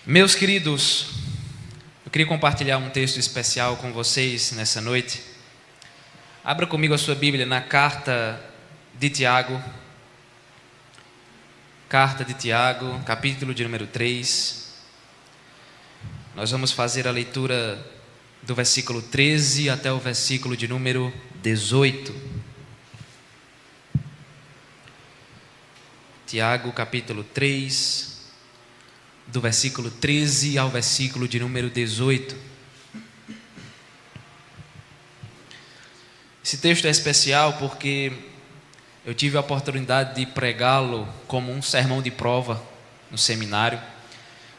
Meus queridos, eu queria compartilhar um texto especial com vocês nessa noite. Abra comigo a sua Bíblia na carta de Tiago. Carta de Tiago, capítulo de número 3. Nós vamos fazer a leitura do versículo 13 até o versículo de número 18. Tiago, capítulo 3, do versículo 13 ao versículo de número 18. Esse texto é especial porque eu tive a oportunidade de pregá-lo como um sermão de prova no seminário.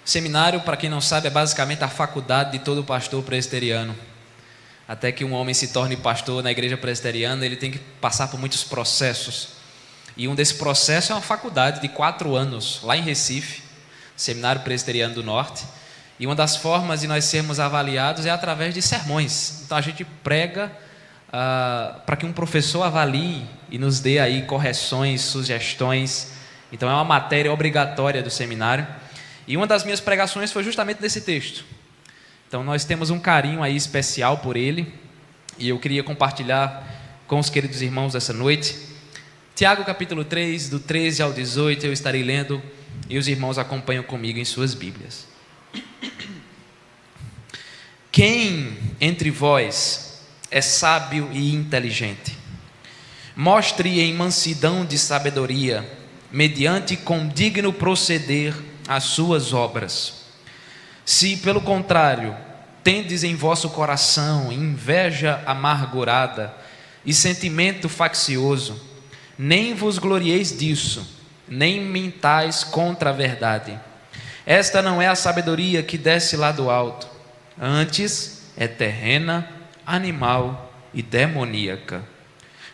O seminário, para quem não sabe, é basicamente a faculdade de todo pastor presbiteriano. Até que um homem se torne pastor na igreja presbiteriana, ele tem que passar por muitos processos. E um desses processos é uma faculdade de 4 anos, lá em Recife, Seminário Presbiteriano do Norte. E uma das formas de nós sermos avaliados é através de sermões. Então a gente prega para que um professor avalie e nos dê aí correções, sugestões. Então é uma matéria obrigatória do seminário. E uma das minhas pregações foi justamente desse texto. Então nós temos um carinho aí especial por ele, e eu queria compartilhar com os queridos irmãos essa noite. Tiago capítulo 3, do 13 ao 18, eu estarei lendo, e os irmãos acompanham comigo em suas Bíblias. Quem entre vós é sábio e inteligente? Mostre em mansidão de sabedoria, mediante condigno proceder as suas obras. Se, pelo contrário, tendes em vosso coração inveja amargurada e sentimento faccioso, nem vos glorieis disso, nem mintais contra a verdade. Esta não é a sabedoria que desce lá do alto, antes é terrena, animal e demoníaca.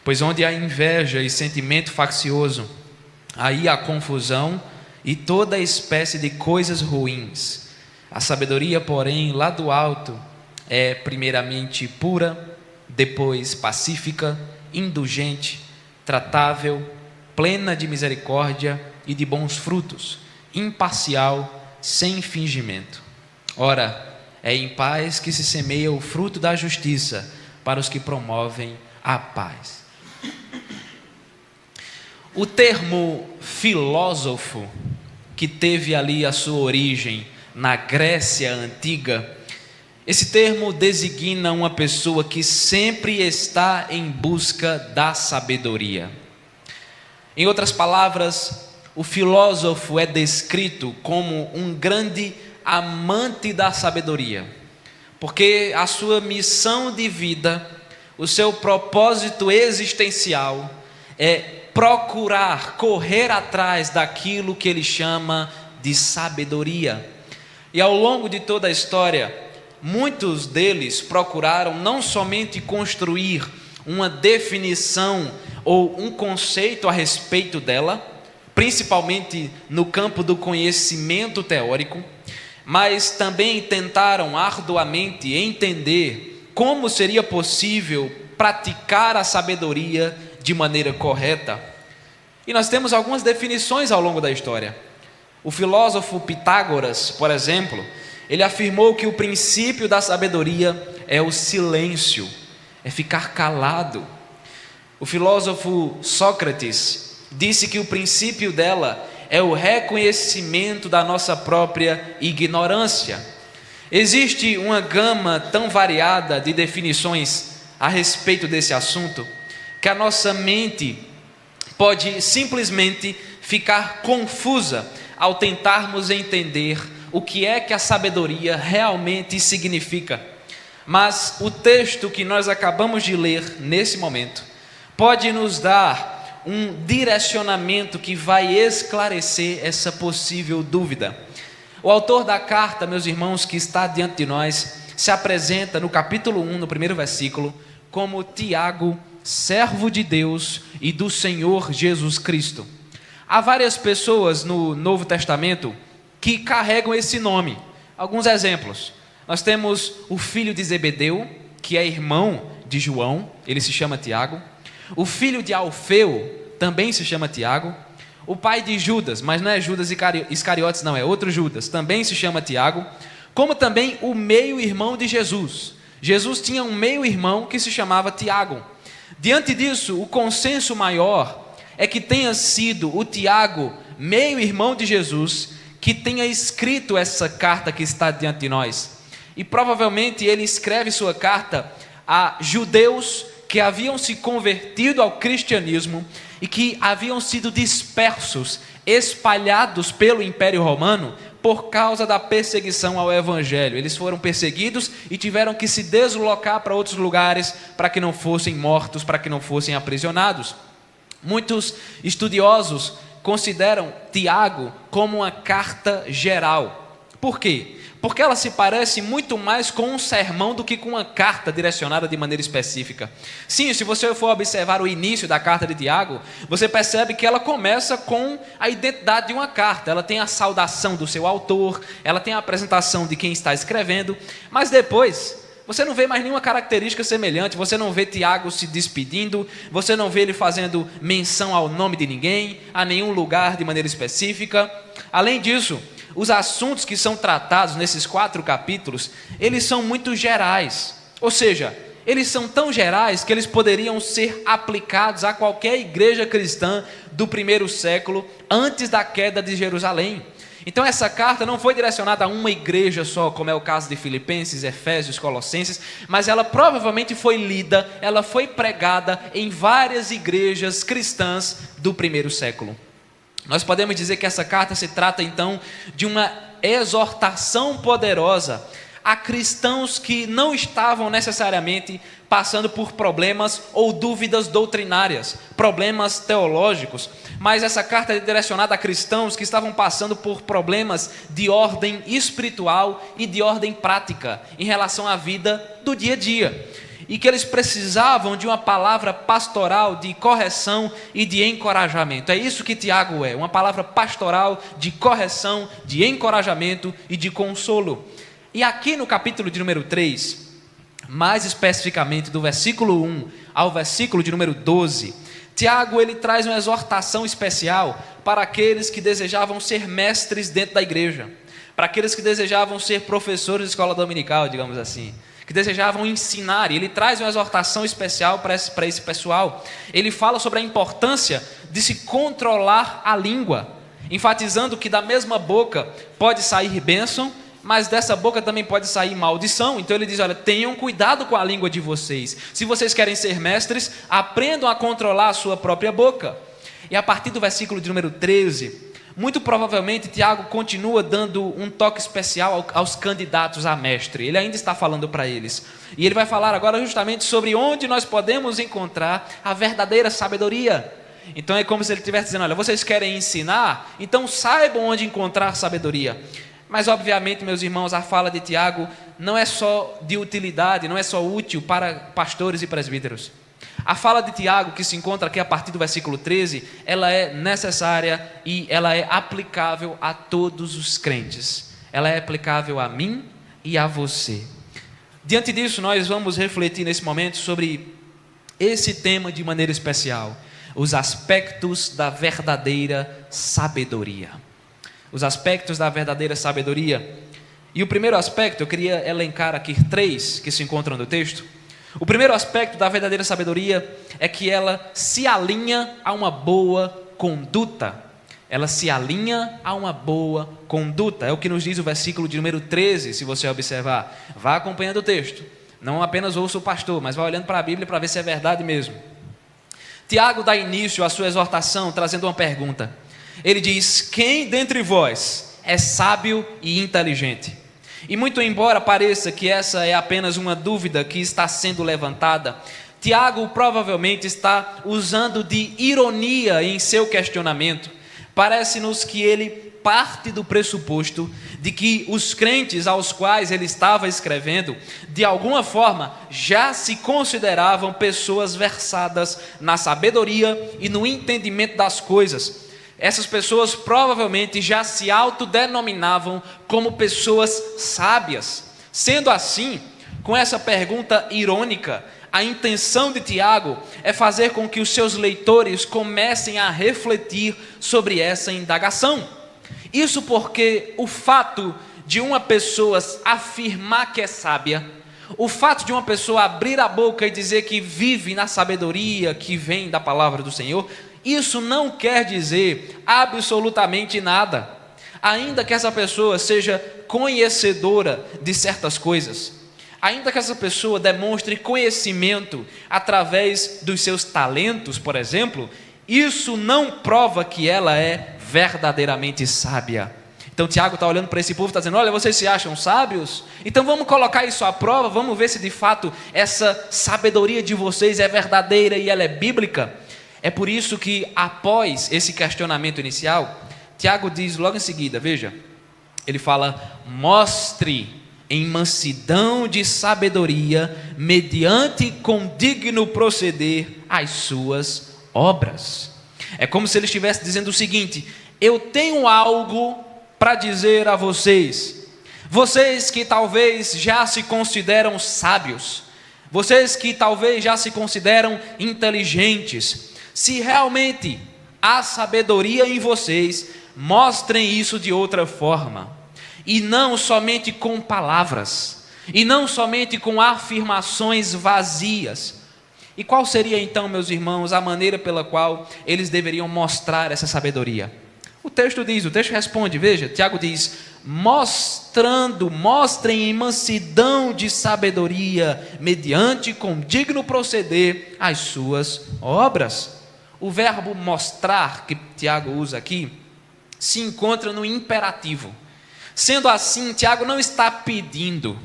Pois onde há inveja e sentimento faccioso, aí há confusão e toda espécie de coisas ruins. A sabedoria, porém, lá do alto é primeiramente pura, depois pacífica, indulgente, tratável, plena de misericórdia e de bons frutos, imparcial, sem fingimento. Ora, é em paz que se semeia o fruto da justiça para os que promovem a paz. O termo filósofo, que teve ali a sua origem na Grécia Antiga, esse termo designa uma pessoa que sempre está em busca da sabedoria. Em outras palavras, o filósofo é descrito como um grande amante da sabedoria, porque a sua missão de vida, o seu propósito existencial é procurar, correr atrás daquilo que ele chama de sabedoria. E ao longo de toda a história, muitos deles procuraram não somente construir uma definição ou um conceito a respeito dela, principalmente no campo do conhecimento teórico, mas também tentaram arduamente entender como seria possível praticar a sabedoria de maneira correta. E nós temos algumas definições ao longo da história. O filósofo Pitágoras, por exemplo, ele afirmou que o princípio da sabedoria é o silêncio, é ficar calado. O filósofo Sócrates disse que o princípio dela é o reconhecimento da nossa própria ignorância. Existe uma gama tão variada de definições a respeito desse assunto, que a nossa mente pode simplesmente ficar confusa ao tentarmos entender o que é que a sabedoria realmente significa. Mas o texto que nós acabamos de ler nesse momento pode nos dar um direcionamento que vai esclarecer essa possível dúvida. O autor da carta, meus irmãos, que está diante de nós, se apresenta no capítulo 1, no primeiro versículo, como Tiago, servo de Deus e do Senhor Jesus Cristo. Há várias pessoas no Novo Testamento que carregam esse nome. Alguns exemplos. Nós temos o filho de Zebedeu, que é irmão de João, ele se chama Tiago. O filho de Alfeu também se chama Tiago. o pai de Judas, mas não é Judas Iscariotes não, é outro Judas, também se chama Tiago, como também o meio-irmão de Jesus. Jesus tinha um meio-irmão que se chamava Tiago. Diante disso, o consenso maior é que tenha sido o Tiago, meio-irmão de Jesus, que tenha escrito essa carta que está diante de nós. E provavelmente ele escreve sua carta a judeus que haviam se convertido ao cristianismo e que haviam sido dispersos, espalhados pelo Império Romano por causa da perseguição ao Evangelho. Eles foram perseguidos e tiveram que se deslocar para outros lugares para que não fossem mortos, para que não fossem aprisionados. Muitos estudiosos consideram Tiago como uma carta geral. Por quê? Porque ela se parece muito mais com um sermão do que com uma carta direcionada de maneira específica. Sim, se você for observar o início da carta de Tiago, você percebe que ela começa com a identidade de uma carta. Ela tem a saudação do seu autor, ela tem a apresentação de quem está escrevendo, mas depois você não vê mais nenhuma característica semelhante, você não vê Tiago se despedindo, você não vê ele fazendo menção ao nome de ninguém, a nenhum lugar de maneira específica. Além disso, os assuntos que são tratados nesses 4 capítulos, eles são muito gerais, ou seja, eles são tão gerais que eles poderiam ser aplicados a qualquer igreja cristã do primeiro século, antes da queda de Jerusalém. Então essa carta não foi direcionada a uma igreja só, como é o caso de Filipenses, Efésios, Colossenses, mas ela provavelmente foi lida, ela foi pregada em várias igrejas cristãs do primeiro século. Nós podemos dizer que essa carta se trata então de uma exortação poderosa a cristãos que não estavam necessariamente passando por problemas ou dúvidas doutrinárias, problemas teológicos, mas essa carta é direcionada a cristãos que estavam passando por problemas de ordem espiritual e de ordem prática em relação à vida do dia a dia, e que eles precisavam de uma palavra pastoral de correção e de encorajamento. É isso que Tiago é, uma palavra pastoral de correção, de encorajamento e de consolo. E aqui no capítulo de número 3, mais especificamente do versículo 1 ao versículo de número 12, Tiago ele traz uma exortação especial para aqueles que desejavam ser mestres dentro da igreja, para aqueles que desejavam ser professores de escola dominical, digamos assim, que desejavam ensinar, e ele traz uma exortação especial para esse pessoal. Ele fala sobre a importância de se controlar a língua, enfatizando que da mesma boca pode sair bênção, mas dessa boca também pode sair maldição. Então ele diz, olha, tenham cuidado com a língua de vocês. Se vocês querem ser mestres, aprendam a controlar a sua própria boca. E a partir do versículo de número 13, muito provavelmente Tiago continua dando um toque especial aos candidatos a mestre. Ele ainda está falando para eles. E ele vai falar agora justamente sobre onde nós podemos encontrar a verdadeira sabedoria. Então é como se ele estivesse dizendo, olha, vocês querem ensinar? Então saibam onde encontrar sabedoria. Mas obviamente, meus irmãos, a fala de Tiago não é só de utilidade, não é só útil para pastores e presbíteros. A fala de Tiago, que se encontra aqui a partir do versículo 13, ela é necessária e ela é aplicável a todos os crentes. Ela é aplicável a mim e a você. Diante disso, nós vamos refletir nesse momento sobre esse tema de maneira especial: os aspectos da verdadeira sabedoria. Os aspectos da verdadeira sabedoria. E o primeiro aspecto, eu queria elencar aqui 3 que se encontram no texto. O primeiro aspecto da verdadeira sabedoria é que ela se alinha a uma boa conduta. Ela se alinha a uma boa conduta. É o que nos diz o versículo de número 13, se você observar. Vá acompanhando o texto. Não apenas ouça o pastor, mas vá olhando para a Bíblia para ver se é verdade mesmo. Tiago dá início à sua exortação trazendo uma pergunta. Ele diz, quem dentre vós é sábio e inteligente? E muito embora pareça que essa é apenas uma dúvida que está sendo levantada, Tiago provavelmente está usando de ironia em seu questionamento. Parece-nos que ele parte do pressuposto de que os crentes aos quais ele estava escrevendo, de alguma forma, já se consideravam pessoas versadas na sabedoria e no entendimento das coisas. Essas pessoas provavelmente já se autodenominavam como pessoas sábias. Sendo assim, com essa pergunta irônica, a intenção de Tiago é fazer com que os seus leitores comecem a refletir sobre essa indagação. Isso porque o fato de uma pessoa afirmar que é sábia, o fato de uma pessoa abrir a boca e dizer que vive na sabedoria que vem da palavra do Senhor, isso não quer dizer absolutamente nada, ainda que essa pessoa seja conhecedora de certas coisas, ainda que essa pessoa demonstre conhecimento através dos seus talentos, por exemplo, isso não prova que ela é verdadeiramente sábia. Então Tiago está olhando para esse povo e está dizendo: olha, vocês se acham sábios? Então vamos colocar isso à prova, vamos ver se de fato essa sabedoria de vocês é verdadeira e ela é bíblica. É por isso que, após esse questionamento inicial, Tiago diz logo em seguida, veja, ele fala: mostre em mansidão de sabedoria, mediante condigno proceder, as suas obras. É como se ele estivesse dizendo o seguinte: eu tenho algo para dizer a vocês, vocês que talvez já se consideram sábios, vocês que talvez já se consideram inteligentes, se realmente há sabedoria em vocês, mostrem isso de outra forma, e não somente com palavras, e não somente com afirmações vazias. E qual seria então, meus irmãos, a maneira pela qual eles deveriam mostrar essa sabedoria? O texto responde, veja, Tiago diz: mostrem em mansidão de sabedoria, mediante condigno proceder, as suas obras. O verbo mostrar, que Tiago usa aqui, se encontra no imperativo. Sendo assim, Tiago não está pedindo,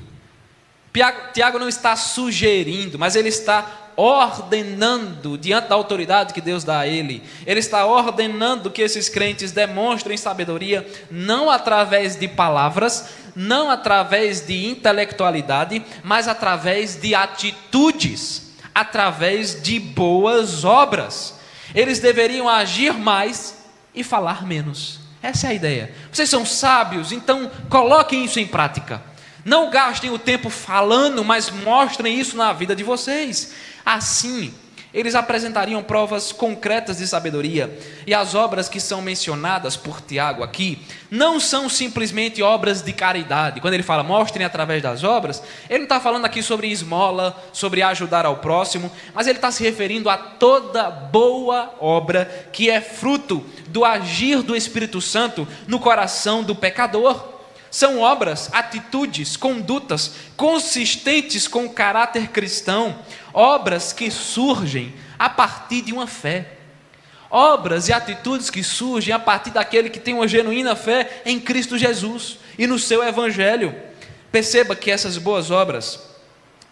Tiago não está sugerindo, mas ele está ordenando, diante da autoridade que Deus dá a ele, ele está ordenando que esses crentes demonstrem sabedoria, não através de palavras, não através de intelectualidade, mas através de atitudes, através de boas obras. Eles deveriam agir mais e falar menos. Essa é a ideia. Vocês são sábios, então coloquem isso em prática. Não gastem o tempo falando, mas mostrem isso na vida de vocês. Assim, eles apresentariam provas concretas de sabedoria. E as obras que são mencionadas por Tiago aqui não são simplesmente obras de caridade. Quando ele fala mostrem através das obras, ele não está falando aqui sobre esmola, sobre ajudar ao próximo, mas ele está se referindo a toda boa obra que é fruto do agir do Espírito Santo no coração do pecador. São obras, atitudes, condutas consistentes com o caráter cristão, obras que surgem a partir de uma fé, obras e atitudes que surgem a partir daquele que tem uma genuína fé em Cristo Jesus e no seu Evangelho. Perceba que essas boas obras,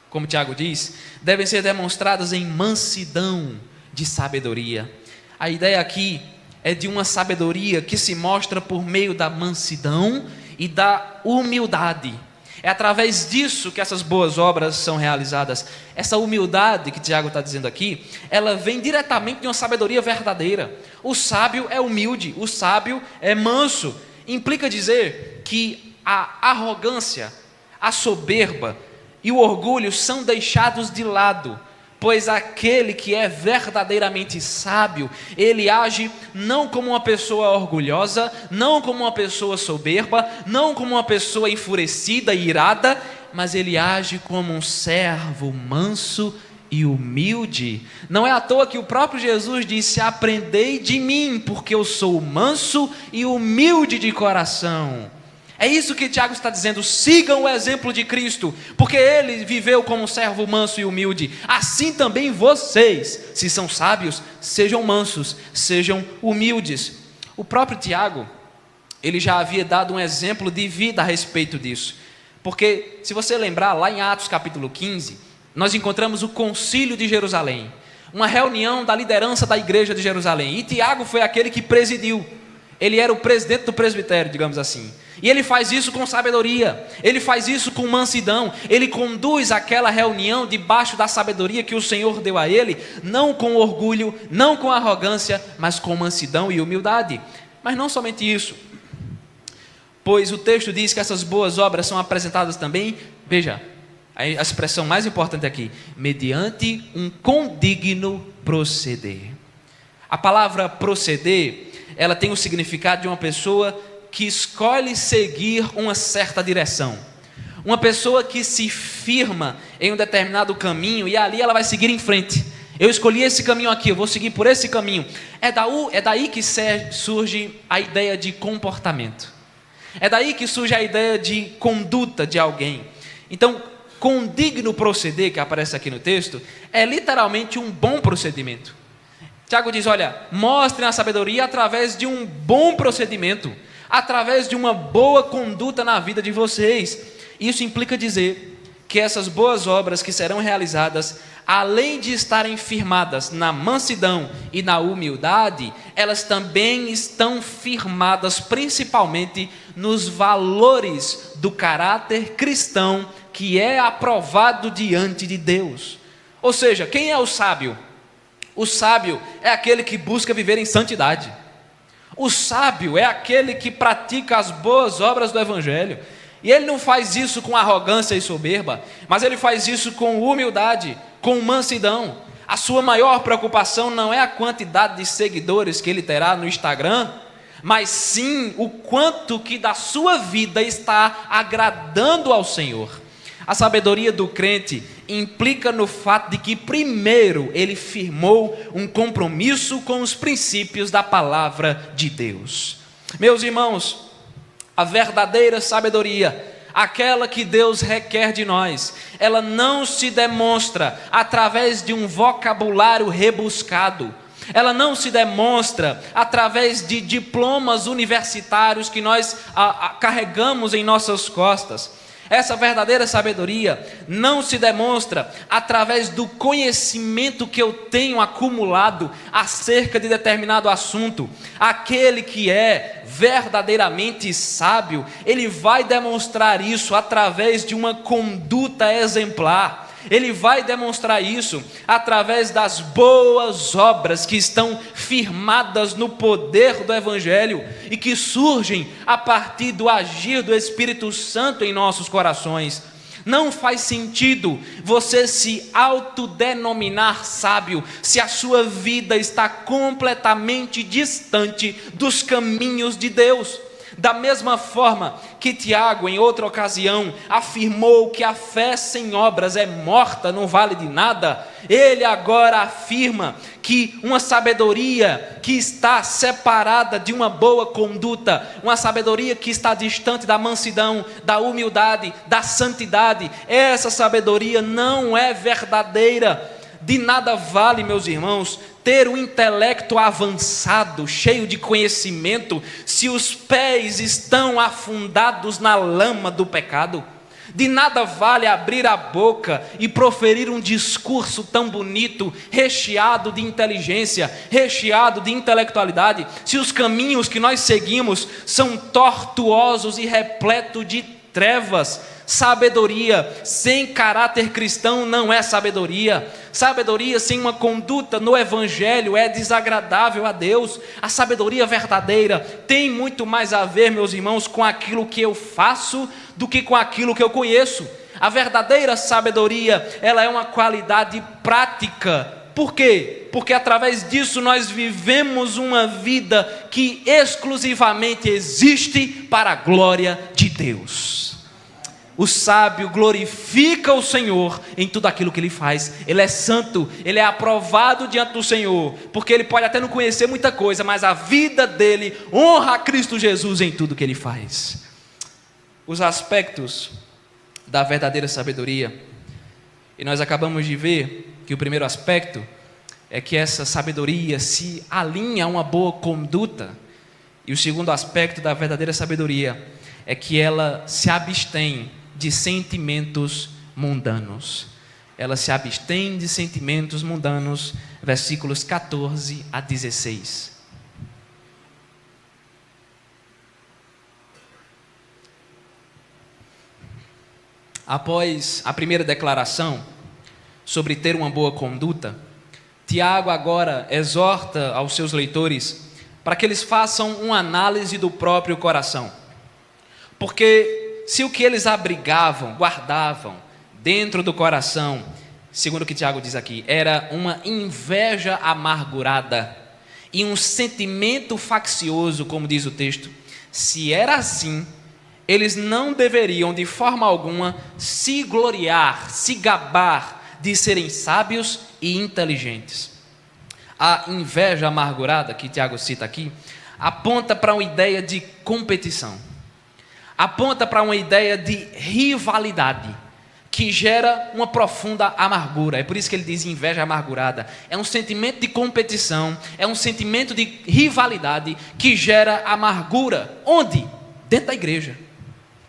como Tiago diz, devem ser demonstradas em mansidão de sabedoria. A ideia aqui é de uma sabedoria que se mostra por meio da mansidão e da humildade. É através disso que essas boas obras são realizadas. Essa humildade que Tiago está dizendo aqui, ela vem diretamente de uma sabedoria verdadeira. O sábio é humilde, o sábio é manso. Implica dizer que a arrogância, a soberba e o orgulho são deixados de lado, pois aquele que é verdadeiramente sábio, ele age não como uma pessoa orgulhosa, não como uma pessoa soberba, não como uma pessoa enfurecida e irada, mas ele age como um servo manso e humilde. Não é à toa que o próprio Jesus disse: aprendei de mim, porque eu sou manso e humilde de coração. É isso que Tiago está dizendo: sigam o exemplo de Cristo, porque ele viveu como um servo manso e humilde. Assim também vocês, se são sábios, sejam mansos, sejam humildes. O próprio Tiago, ele já havia dado um exemplo de vida a respeito disso, porque se você lembrar, lá em Atos capítulo 15, nós encontramos o concílio de Jerusalém, uma reunião da liderança da igreja de Jerusalém, e Tiago foi aquele que presidiu. Ele era o presidente do presbitério, digamos assim. E ele faz isso com sabedoria, ele faz isso com mansidão, ele conduz aquela reunião debaixo da sabedoria que o Senhor deu a ele, não com orgulho, não com arrogância, mas com mansidão e humildade. Mas não somente isso, pois o texto diz que essas boas obras são apresentadas também, veja, a expressão mais importante aqui, mediante um condigno proceder. A palavra proceder, ela tem o significado de uma pessoa que escolhe seguir uma certa direção. Uma pessoa que se firma em um determinado caminho e ali ela vai seguir em frente. Eu escolhi esse caminho aqui, eu vou seguir por esse caminho. É daí que surge a ideia de comportamento. É daí que surge a ideia de conduta de alguém. Então, condigno proceder, que aparece aqui no texto, é literalmente um bom procedimento. Tiago diz, olha, mostrem a sabedoria através de um bom procedimento, através de uma boa conduta na vida de vocês. Isso implica dizer que essas boas obras que serão realizadas, além de estarem firmadas na mansidão e na humildade, elas também estão firmadas principalmente nos valores do caráter cristão que é aprovado diante de Deus. Ou seja, quem é o sábio? O sábio é aquele que busca viver em santidade. O sábio é aquele que pratica as boas obras do Evangelho. E ele não faz isso com arrogância e soberba, mas ele faz isso com humildade, com mansidão. A sua maior preocupação não é a quantidade de seguidores que ele terá no Instagram, mas sim o quanto que da sua vida está agradando ao Senhor. A sabedoria do crente implica no fato de que primeiro ele firmou um compromisso com os princípios da palavra de Deus. Meus irmãos, a verdadeira sabedoria, aquela que Deus requer de nós, ela não se demonstra através de um vocabulário rebuscado. Ela não se demonstra através de diplomas universitários que nós carregamos em nossas costas. Essa verdadeira sabedoria não se demonstra através do conhecimento que eu tenho acumulado acerca de determinado assunto. Aquele que é verdadeiramente sábio, ele vai demonstrar isso através de uma conduta exemplar. Ele vai demonstrar isso através das boas obras que estão firmadas no poder do Evangelho e que surgem a partir do agir do Espírito Santo em nossos corações. Não faz sentido você se autodenominar sábio se a sua vida está completamente distante dos caminhos de Deus. Da mesma forma que Tiago, em outra ocasião, afirmou que a fé sem obras é morta, não vale de nada, ele agora afirma que uma sabedoria que está separada de uma boa conduta, uma sabedoria que está distante da mansidão, da humildade, da santidade, essa sabedoria não é verdadeira. De nada vale, meus irmãos, ter um intelecto avançado, cheio de conhecimento, se os pés estão afundados na lama do pecado. De nada vale abrir a boca e proferir um discurso tão bonito, recheado de inteligência, recheado de intelectualidade, se os caminhos que nós seguimos são tortuosos e repletos de trevas. Sabedoria sem caráter cristão não é sabedoria. Sabedoria sem uma conduta no Evangelho é desagradável a Deus. A sabedoria verdadeira tem muito mais a ver, meus irmãos, com aquilo que eu faço do que com aquilo que eu conheço. A verdadeira sabedoria, ela é uma qualidade prática. Por quê? Porque através disso nós vivemos uma vida que exclusivamente existe para a glória de Deus. O sábio glorifica o Senhor em tudo aquilo que ele faz. Ele é santo, ele é aprovado diante do Senhor, porque ele pode até não conhecer muita coisa, mas a vida dele honra a Cristo Jesus em tudo que ele faz. Os aspectos da verdadeira sabedoria, e nós acabamos de ver que o primeiro aspecto é que essa sabedoria se alinha a uma boa conduta, e o segundo aspecto da verdadeira sabedoria é que ela se abstém de sentimentos mundanos. Ela se abstém de sentimentos mundanos, versículos 14 a 16. Após a primeira declaração sobre ter uma boa conduta, Tiago agora exorta aos seus leitores para que eles façam uma análise do próprio coração. Porque se o que eles abrigavam, guardavam, dentro do coração, segundo o que Tiago diz aqui, era uma inveja amargurada e um sentimento faccioso, como diz o texto. Se era assim, eles não deveriam de forma alguma se gloriar, se gabar de serem sábios e inteligentes. A inveja amargurada, que Tiago cita aqui, aponta para uma ideia de competição, aponta para uma ideia de rivalidade, que gera uma profunda amargura. É por isso que ele diz inveja amargurada. É um sentimento de competição, é um sentimento de rivalidade que gera amargura. Onde? Dentro da igreja.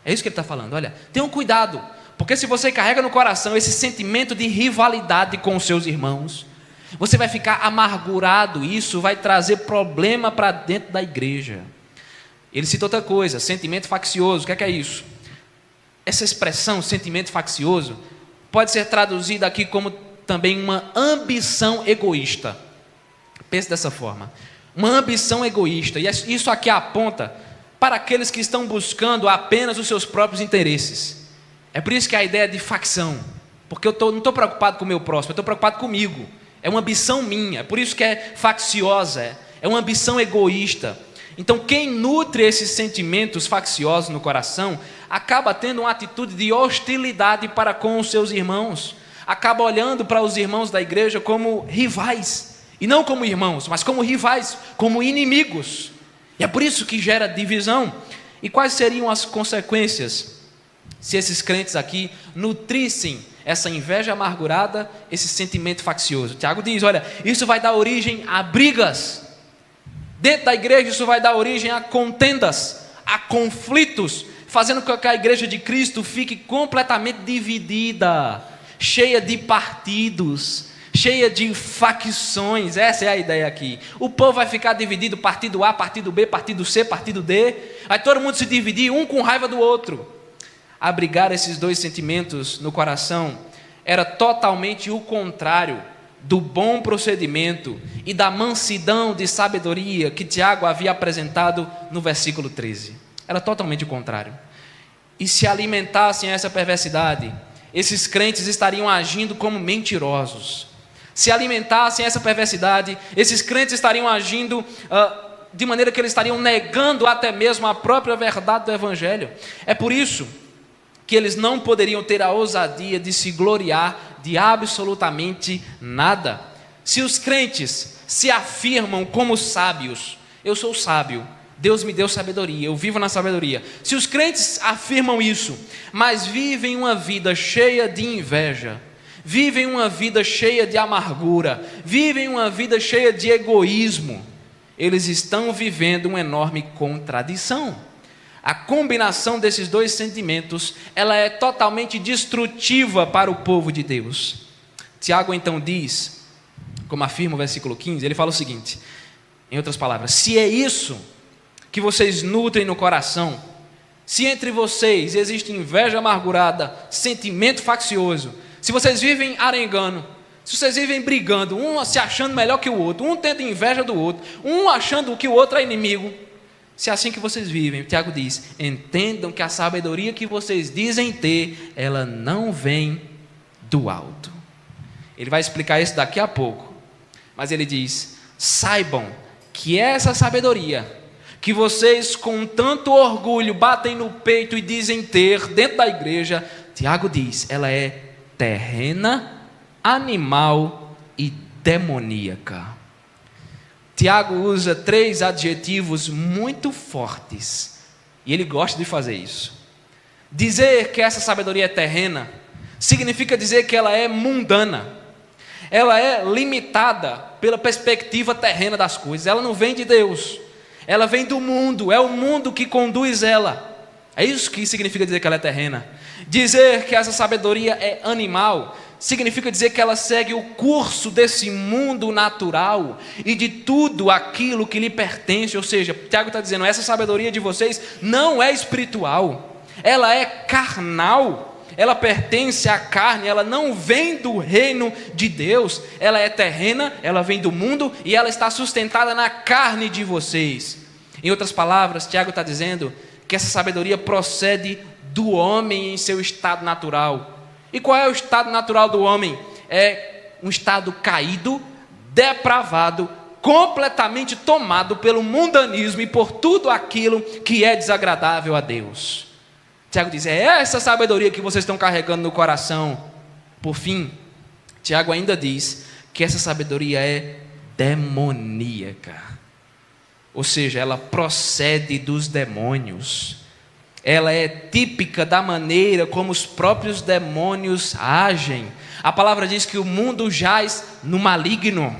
É isso que ele está falando. Olha, tenham cuidado, porque se você carrega no coração esse sentimento de rivalidade com os seus irmãos, você vai ficar amargurado, isso vai trazer problema para dentro da igreja. Ele cita outra coisa, sentimento faccioso. O que é isso? Essa expressão, sentimento faccioso, pode ser traduzida aqui como também uma ambição egoísta. Pense dessa forma. Uma ambição egoísta. E isso aqui aponta para aqueles que estão buscando apenas os seus próprios interesses. É por isso que a ideia de facção. Porque eu não estou preocupado com o meu próximo, eu estou preocupado comigo. É uma ambição minha. É por isso que é facciosa. É uma ambição egoísta. Então, quem nutre esses sentimentos facciosos no coração, acaba tendo uma atitude de hostilidade para com os seus irmãos, acaba olhando para os irmãos da igreja como rivais, e não como irmãos, mas como rivais, como inimigos. E é por isso que gera divisão. E quais seriam as consequências se esses crentes aqui nutrissem essa inveja amargurada, esse sentimento faccioso? Tiago diz, olha, isso vai dar origem a brigas. Dentro da igreja isso vai dar origem a contendas, a conflitos, fazendo com que a igreja de Cristo fique completamente dividida, cheia de partidos, cheia de facções. Essa é a ideia aqui. O povo vai ficar dividido, partido A, partido B, partido C, partido D, aí todo mundo se dividir, um com raiva do outro. Abrigar esses dois sentimentos no coração era totalmente o contrário do bom procedimento e da mansidão de sabedoria que Tiago havia apresentado no versículo 13. Era totalmente o contrário. E se alimentassem essa perversidade, esses crentes estariam agindo como mentirosos. Se alimentassem essa perversidade, esses crentes estariam agindo de maneira que eles estariam negando até mesmo a própria verdade do Evangelho. É por isso que eles não poderiam ter a ousadia de se gloriar de absolutamente nada. Se os crentes se afirmam como sábios, eu sou sábio, Deus me deu sabedoria, eu vivo na sabedoria. Se os crentes afirmam isso, mas vivem uma vida cheia de inveja, vivem uma vida cheia de amargura, vivem uma vida cheia de egoísmo, eles estão vivendo uma enorme contradição. A combinação desses dois sentimentos, ela é totalmente destrutiva para o povo de Deus. Tiago então diz, como afirma o versículo 15, ele fala o seguinte, em outras palavras, se é isso que vocês nutrem no coração, se entre vocês existe inveja amargurada, sentimento faccioso, se vocês vivem arengando, se vocês vivem brigando, um se achando melhor que o outro, um tendo inveja do outro, um achando que o outro é inimigo, se é assim que vocês vivem, Tiago diz, entendam que a sabedoria que vocês dizem ter, ela não vem do alto. Ele vai explicar isso daqui a pouco, mas ele diz, saibam que essa sabedoria, que vocês com tanto orgulho batem no peito e dizem ter dentro da igreja, Tiago diz, ela é terrena, animal e demoníaca. Tiago usa 3 adjetivos muito fortes, e ele gosta de fazer isso. Dizer que essa sabedoria é terrena, significa dizer que ela é mundana, ela é limitada pela perspectiva terrena das coisas, ela não vem de Deus, ela vem do mundo, é o mundo que conduz ela. É isso que significa dizer que ela é terrena. Dizer que essa sabedoria é animal, significa dizer que ela segue o curso desse mundo natural e de tudo aquilo que lhe pertence. Ou seja, Tiago está dizendo, essa sabedoria de vocês não é espiritual, ela é carnal, ela pertence à carne, ela não vem do reino de Deus, ela é terrena, ela vem do mundo e ela está sustentada na carne de vocês. Em outras palavras, Tiago está dizendo que essa sabedoria procede do homem em seu estado natural. E qual é o estado natural do homem? É um estado caído, depravado, completamente tomado pelo mundanismo e por tudo aquilo que é desagradável a Deus. Tiago diz, é essa sabedoria que vocês estão carregando no coração. Por fim, Tiago ainda diz que essa sabedoria é demoníaca. Ou seja, ela procede dos demônios. Ela é típica da maneira como os próprios demônios agem. A palavra diz que o mundo jaz no maligno.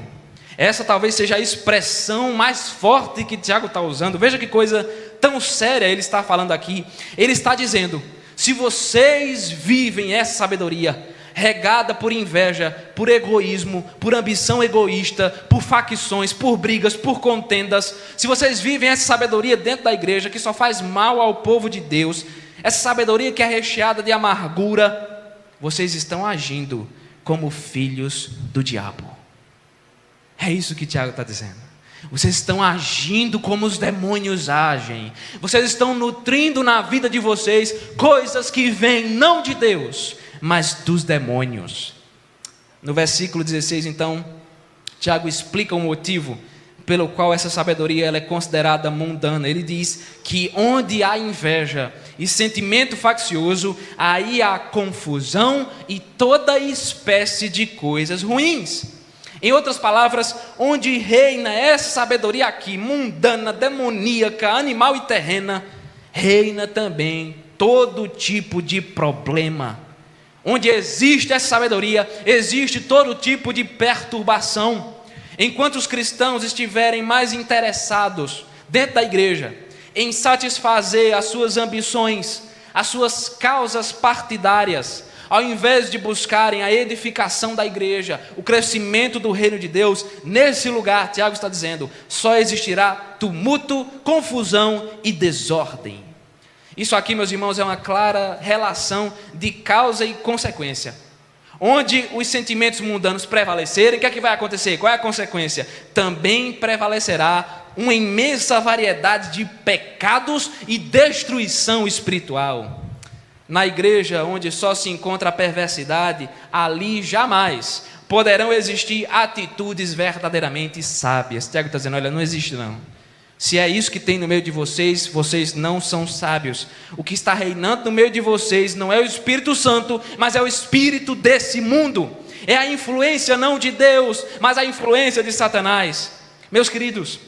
Essa talvez seja a expressão mais forte que Tiago está usando. Veja que coisa tão séria ele está falando aqui. Ele está dizendo, se vocês vivem essa sabedoria regada por inveja, por egoísmo, por ambição egoísta, por facções, por brigas, por contendas, se vocês vivem essa sabedoria dentro da igreja que só faz mal ao povo de Deus, essa sabedoria que é recheada de amargura, vocês estão agindo como filhos do diabo. É isso que Tiago está dizendo. Vocês estão agindo como os demônios agem. Vocês estão nutrindo na vida de vocês coisas que vêm não de Deus, mas dos demônios. No versículo 16, então, Tiago explica o motivo pelo qual essa sabedoria ela é considerada mundana. Ele diz que onde há inveja e sentimento faccioso, aí há confusão e toda espécie de coisas ruins. Em outras palavras, onde reina essa sabedoria aqui, mundana, demoníaca, animal e terrena, reina também todo tipo de problema. Onde existe essa sabedoria, existe todo tipo de perturbação. Enquanto os cristãos estiverem mais interessados dentro da igreja em satisfazer as suas ambições, as suas causas partidárias, ao invés de buscarem a edificação da igreja, o crescimento do reino de Deus, nesse lugar, Tiago está dizendo, só existirá tumulto, confusão e desordem. Isso aqui, meus irmãos, é uma clara relação de causa e consequência. Onde os sentimentos mundanos prevalecerem, o que é que vai acontecer? Qual é a consequência? Também prevalecerá uma imensa variedade de pecados e destruição espiritual. Na igreja onde só se encontra a perversidade, ali jamais poderão existir atitudes verdadeiramente sábias. Tiago está dizendo, olha, não existe não. Se é isso que tem no meio de vocês, vocês não são sábios. O que está reinando no meio de vocês não é o Espírito Santo, mas é o espírito desse mundo. É a influência não de Deus, mas a influência de Satanás. Meus queridos,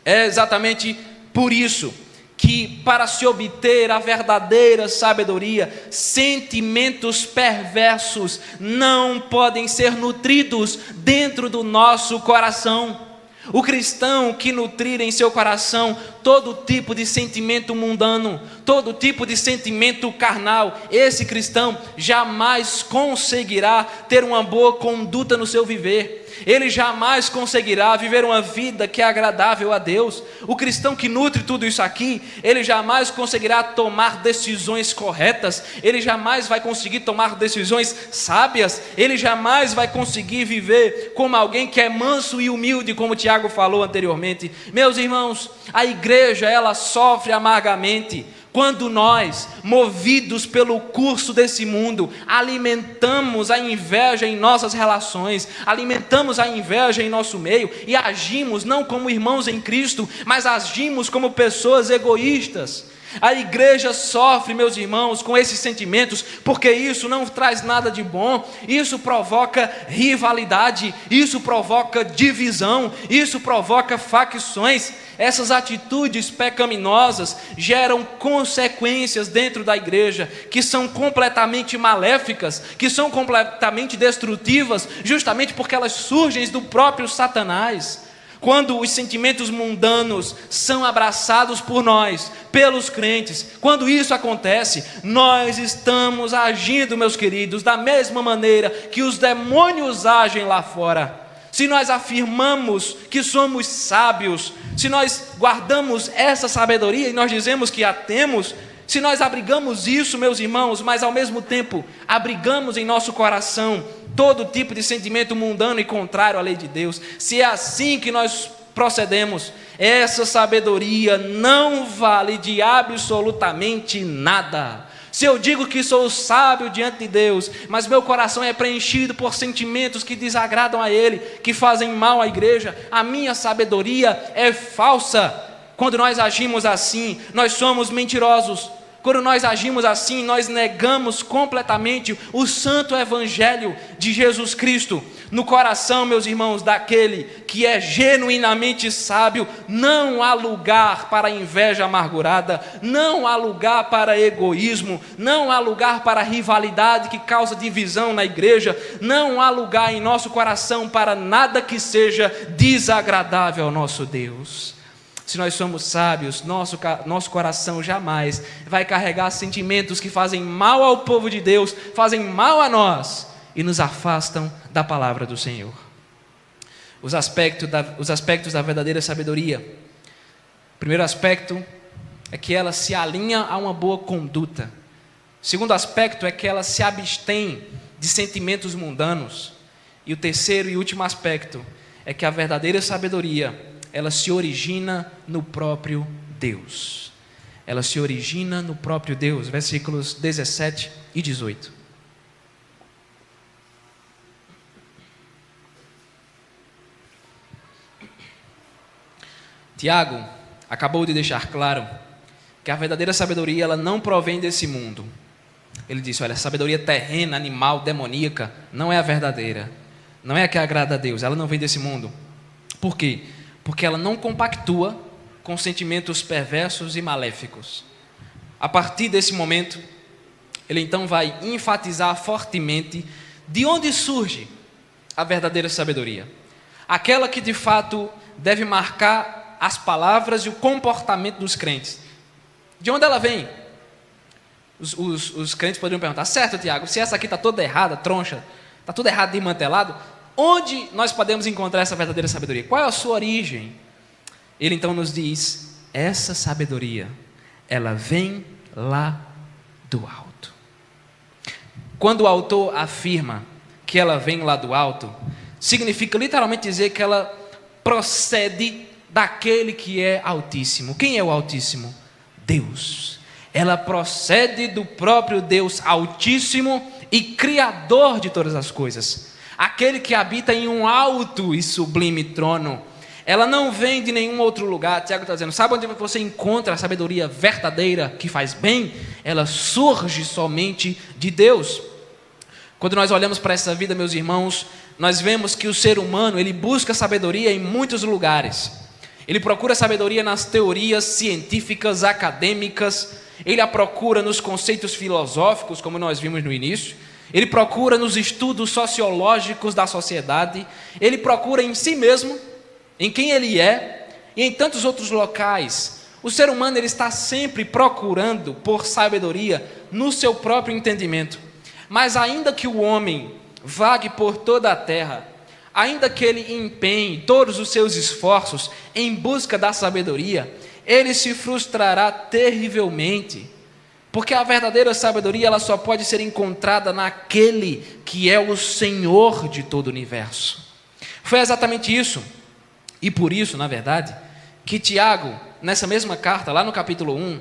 é exatamente por isso que para se obter a verdadeira sabedoria, sentimentos perversos não podem ser nutridos dentro do nosso coração. O cristão que nutrir em seu coração todo tipo de sentimento mundano, todo tipo de sentimento carnal, esse cristão jamais conseguirá ter uma boa conduta no seu viver. Ele jamais conseguirá viver uma vida que é agradável a Deus. O cristão que nutre tudo isso aqui, ele jamais conseguirá tomar decisões corretas, ele jamais vai conseguir tomar decisões sábias, ele jamais vai conseguir viver como alguém que é manso e humilde, como Tiago falou anteriormente. Meus irmãos, a igreja ela sofre amargamente quando nós, movidos pelo curso desse mundo, alimentamos a inveja em nossas relações, alimentamos a inveja em nosso meio e agimos não como irmãos em Cristo, mas agimos como pessoas egoístas. A igreja sofre, meus irmãos, com esses sentimentos, porque isso não traz nada de bom, isso provoca rivalidade, isso provoca divisão, isso provoca facções. Essas atitudes pecaminosas geram consequências dentro da igreja, que são completamente maléficas, que são completamente destrutivas, justamente porque elas surgem do próprio Satanás. Quando os sentimentos mundanos são abraçados por nós, pelos crentes, quando isso acontece, nós estamos agindo, meus queridos, da mesma maneira que os demônios agem lá fora. Se nós afirmamos que somos sábios, se nós guardamos essa sabedoria e nós dizemos que a temos, se nós abrigamos isso, meus irmãos, mas ao mesmo tempo abrigamos em nosso coração todo tipo de sentimento mundano e contrário à lei de Deus, se é assim que nós procedemos, essa sabedoria não vale de absolutamente nada. Se eu digo que sou sábio diante de Deus, mas meu coração é preenchido por sentimentos que desagradam a Ele, que fazem mal à igreja, a minha sabedoria é falsa. Quando nós agimos assim, nós somos mentirosos. Quando nós agimos assim, nós negamos completamente o santo evangelho de Jesus Cristo. No coração, meus irmãos, daquele que é genuinamente sábio, não há lugar para inveja amargurada, não há lugar para egoísmo, não há lugar para rivalidade que causa divisão na igreja, não há lugar em nosso coração para nada que seja desagradável ao nosso Deus. Se nós somos sábios, nosso coração jamais vai carregar sentimentos que fazem mal ao povo de Deus, fazem mal a nós e nos afastam da palavra do Senhor. Os aspectos da verdadeira sabedoria. O primeiro aspecto é que ela se alinha a uma boa conduta. O segundo aspecto é que ela se abstém de sentimentos mundanos. E o terceiro e último aspecto é que a verdadeira sabedoria, ela se origina no próprio Deus. Ela se origina no próprio Deus. Versículos 17 e 18. Tiago acabou de deixar claro que a verdadeira sabedoria, ela não provém desse mundo. Ele disse, olha, a sabedoria terrena, animal, demoníaca, não é a verdadeira. Não é a que agrada a Deus, ela não vem desse mundo. Por quê? Porque ela não compactua com sentimentos perversos e maléficos. A partir desse momento, ele então vai enfatizar fortemente de onde surge a verdadeira sabedoria. Aquela que de fato deve marcar as palavras e o comportamento dos crentes. De onde ela vem? Os crentes poderiam perguntar, certo, Tiago, se essa aqui está toda errada, troncha, está tudo errado, desmantelado, onde nós podemos encontrar essa verdadeira sabedoria? Qual é a sua origem? Ele então nos diz, essa sabedoria, ela vem lá do alto. Quando o autor afirma que ela vem lá do alto, significa literalmente dizer que ela procede daquele que é Altíssimo. Quem é o Altíssimo? Deus. Ela procede do próprio Deus Altíssimo e Criador de todas as coisas. Aquele que habita em um alto e sublime trono. Ela não vem de nenhum outro lugar. Tiago está dizendo, sabe onde você encontra a sabedoria verdadeira que faz bem? Ela surge somente de Deus. Quando nós olhamos para essa vida, meus irmãos, nós vemos que o ser humano, ele busca sabedoria em muitos lugares. Ele procura sabedoria nas teorias científicas, acadêmicas. Ele a procura nos conceitos filosóficos, como nós vimos no início. Ele procura nos estudos sociológicos da sociedade. Ele procura em si mesmo, em quem ele é e em tantos outros locais. O ser humano, ele está sempre procurando por sabedoria no seu próprio entendimento. Mas ainda que o homem vague por toda a terra, ainda que ele empenhe todos os seus esforços em busca da sabedoria, ele se frustrará terrivelmente, porque a verdadeira sabedoria, ela só pode ser encontrada naquele que é o Senhor de todo o universo. Foi exatamente isso, e por isso, na verdade, que Tiago, nessa mesma carta, lá no capítulo 1,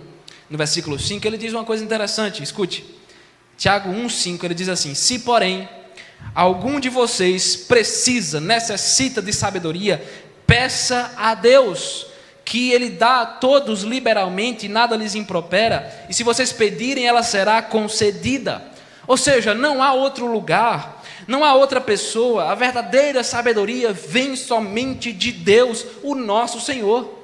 no versículo 5, ele diz uma coisa interessante, escute. Tiago 1,5, ele diz assim, se porém algum de vocês necessita de sabedoria, peça a Deus, que Ele dá a todos liberalmente e nada lhes impropera, e se vocês pedirem, ela será concedida. Ou seja, não há outro lugar, não há outra pessoa, a verdadeira sabedoria vem somente de Deus, o nosso Senhor.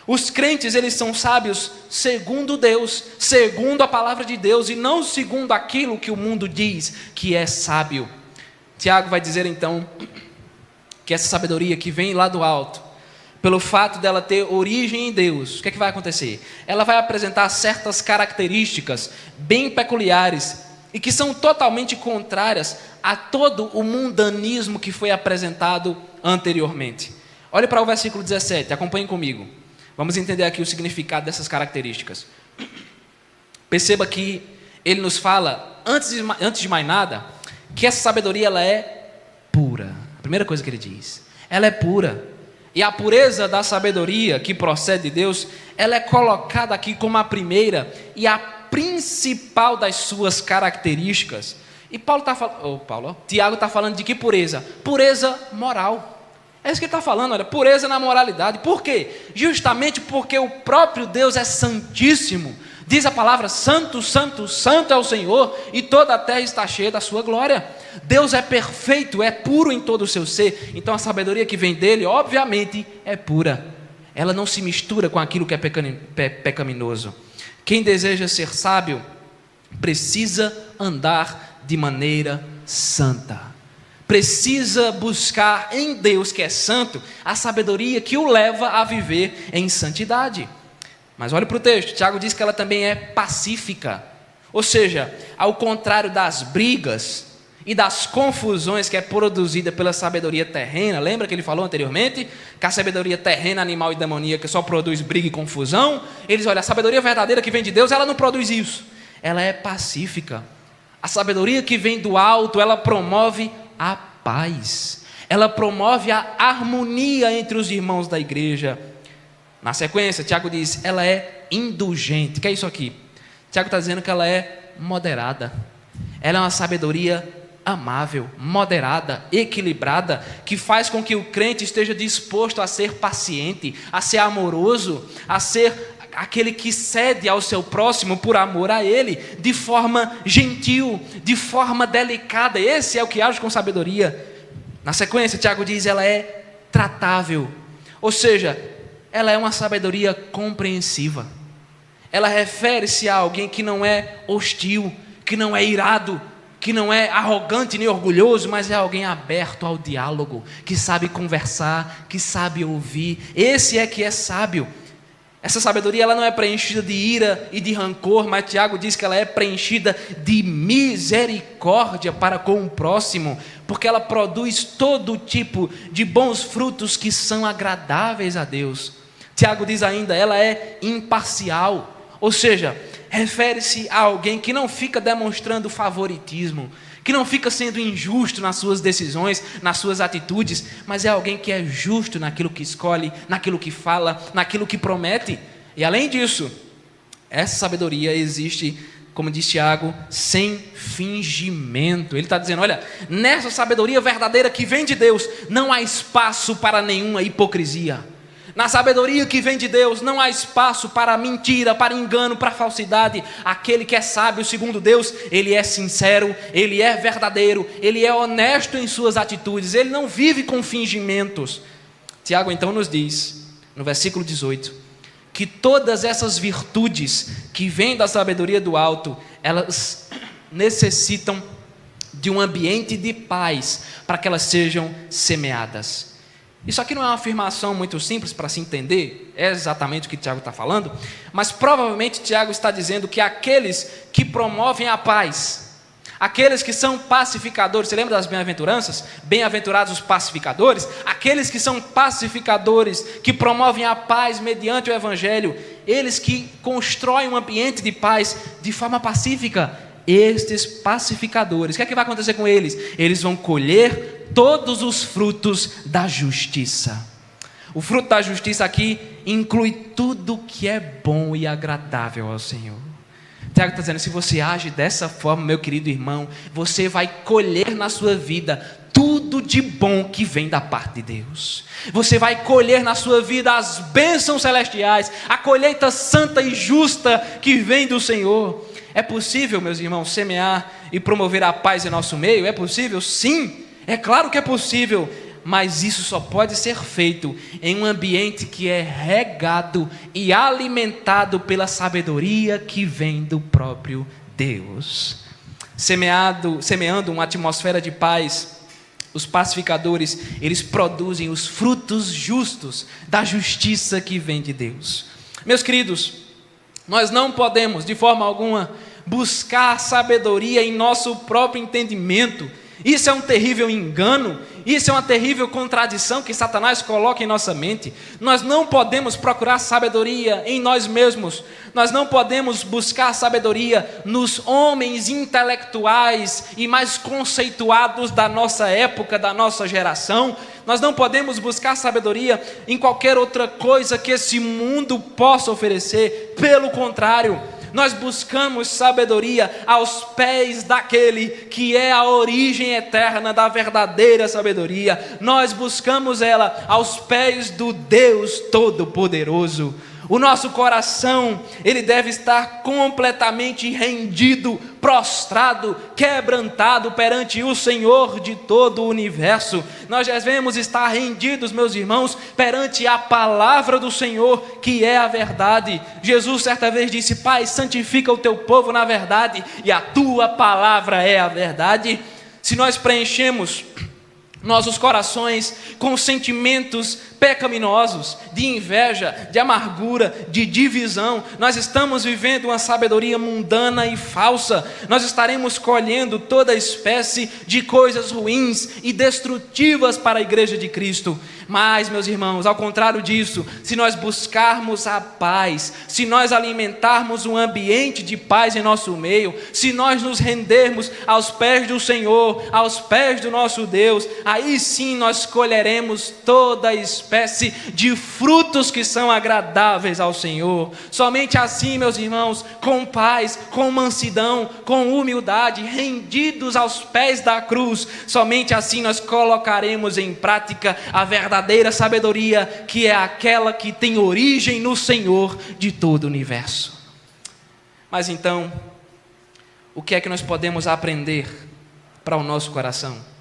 Os crentes, eles são sábios segundo Deus, segundo a palavra de Deus, e não segundo aquilo que o mundo diz que é sábio. Tiago vai dizer então que essa sabedoria que vem lá do alto, pelo fato dela ter origem em Deus, o que é que vai acontecer? Ela vai apresentar certas características bem peculiares e que são totalmente contrárias a todo o mundanismo que foi apresentado anteriormente. Olhe para o versículo 17, acompanhe comigo. Vamos entender aqui o significado dessas características. Perceba que ele nos fala, antes de mais nada, que essa sabedoria, ela é pura. A primeira coisa que ele diz, ela é pura. E a pureza da sabedoria que procede de Deus, ela é colocada aqui como a primeira e a principal das suas características. E Tiago está falando de que pureza? Pureza moral. É isso que ele está falando, olha, pureza na moralidade. Por quê? Justamente porque o próprio Deus é santíssimo. Diz a palavra: santo, santo, santo é o Senhor, e toda a terra está cheia da sua glória. Deus é perfeito, é puro em todo o seu ser. Então a sabedoria que vem dele, obviamente, é pura. Ela não se mistura com aquilo que é pecaminoso. Quem deseja ser sábio precisa andar de maneira santa. Precisa buscar em Deus, que é santo, a sabedoria que o leva a viver em santidade. Mas olha para o texto, Tiago diz que ela também é pacífica. Ou seja, ao contrário das brigas e das confusões que é produzida pela sabedoria terrena. Lembra que ele falou anteriormente? Que a sabedoria terrena, animal e demoníaca só produz briga e confusão. Eles olham, a sabedoria verdadeira que vem de Deus, ela não produz isso. Ela é pacífica. A sabedoria que vem do alto, ela promove a paz. Ela promove a harmonia entre os irmãos da igreja. Na sequência, Tiago diz, ela é indulgente. O que é isso aqui? Tiago está dizendo que ela é moderada. Ela é uma sabedoria amável, moderada, equilibrada, que faz com que o crente esteja disposto a ser paciente, a ser amoroso, a ser aquele que cede ao seu próximo por amor a ele, de forma gentil, de forma delicada. Esse é o que age com sabedoria. Na sequência, Tiago diz, ela é tratável, ou seja, ela é uma sabedoria compreensiva. Ela refere-se a alguém que não é hostil, que não é irado, que não é arrogante nem orgulhoso, mas é alguém aberto ao diálogo, que sabe conversar, que sabe ouvir. Esse é que é sábio. Essa sabedoria, ela não é preenchida de ira e de rancor, mas Tiago diz que ela é preenchida de misericórdia para com o próximo, porque ela produz todo tipo de bons frutos que são agradáveis a Deus. Tiago diz ainda, ela é imparcial, ou seja, refere-se a alguém que não fica demonstrando favoritismo, que não fica sendo injusto nas suas decisões, nas suas atitudes, mas é alguém que é justo naquilo que escolhe, naquilo que fala, naquilo que promete. E além disso, essa sabedoria existe, como diz Tiago, sem fingimento. Ele está dizendo, olha, nessa sabedoria verdadeira que vem de Deus, não há espaço para nenhuma hipocrisia. Na sabedoria que vem de Deus, não há espaço para mentira, para engano, para falsidade. Aquele que é sábio segundo Deus, ele é sincero, ele é verdadeiro, ele é honesto em suas atitudes, ele não vive com fingimentos. Tiago então nos diz, no versículo 18, que todas essas virtudes que vêm da sabedoria do alto, elas necessitam de um ambiente de paz para que elas sejam semeadas. Isso aqui não é uma afirmação muito simples para se entender, é exatamente o que Tiago está falando, mas provavelmente Tiago está dizendo que aqueles que promovem a paz, aqueles que são pacificadores, você lembra das bem-aventuranças? Bem-aventurados os pacificadores, aqueles que são pacificadores, que promovem a paz mediante o evangelho, eles que constroem um ambiente de paz de forma pacífica, estes pacificadores, o que é que vai acontecer com eles? Eles vão colher todos os frutos da justiça. O fruto da justiça aqui inclui tudo que é bom e agradável ao Senhor. Tiago está dizendo, se você age dessa forma, meu querido irmão, você vai colher na sua vida tudo de bom que vem da parte de Deus. Você vai colher na sua vida as bênçãos celestiais, a colheita santa e justa que vem do Senhor. É possível, meus irmãos, semear e promover a paz em nosso meio? É possível? Sim, é claro que é possível, mas isso só pode ser feito em um ambiente que é regado e alimentado pela sabedoria que vem do próprio Deus. Semeando uma atmosfera de paz, os pacificadores, eles produzem os frutos justos da justiça que vem de Deus. Meus queridos, nós não podemos, de forma alguma, buscar sabedoria em nosso próprio entendimento. Isso é um terrível engano, isso é uma terrível contradição que Satanás coloca em nossa mente. Nós não podemos procurar sabedoria em nós mesmos, nós não podemos buscar sabedoria nos homens intelectuais e mais conceituados da nossa época, da nossa geração. Nós não podemos buscar sabedoria em qualquer outra coisa que esse mundo possa oferecer. Pelo contrário, Nós buscamos sabedoria aos pés daquele que é a origem eterna da verdadeira sabedoria. Nós buscamos ela aos pés do Deus Todo-Poderoso. O nosso coração, ele deve estar completamente rendido, prostrado, quebrantado perante o Senhor de todo o universo. Nós devemos estar rendidos, meus irmãos, perante a palavra do Senhor, que é a verdade. Jesus certa vez disse: Pai, santifica o teu povo na verdade, e a tua palavra é a verdade. Se nós preenchemos nossos corações com sentimentos pecaminosos, de inveja, de amargura, de divisão, nós estamos vivendo uma sabedoria mundana e falsa. Nós estaremos colhendo toda espécie de coisas ruins e destrutivas para a igreja de Cristo. Mas, meus irmãos, ao contrário disso, se nós buscarmos a paz, se nós alimentarmos um ambiente de paz em nosso meio, se nós nos rendermos aos pés do Senhor, aos pés do nosso Deus, aí sim nós colheremos toda a espécie de frutos que são agradáveis ao Senhor. Somente assim, meus irmãos, com paz, com mansidão, com humildade, rendidos aos pés da cruz, somente assim nós colocaremos em prática a verdadeira sabedoria, que é aquela que tem origem no Senhor de todo o universo. Mas então, o que é que nós podemos aprender para o nosso coração?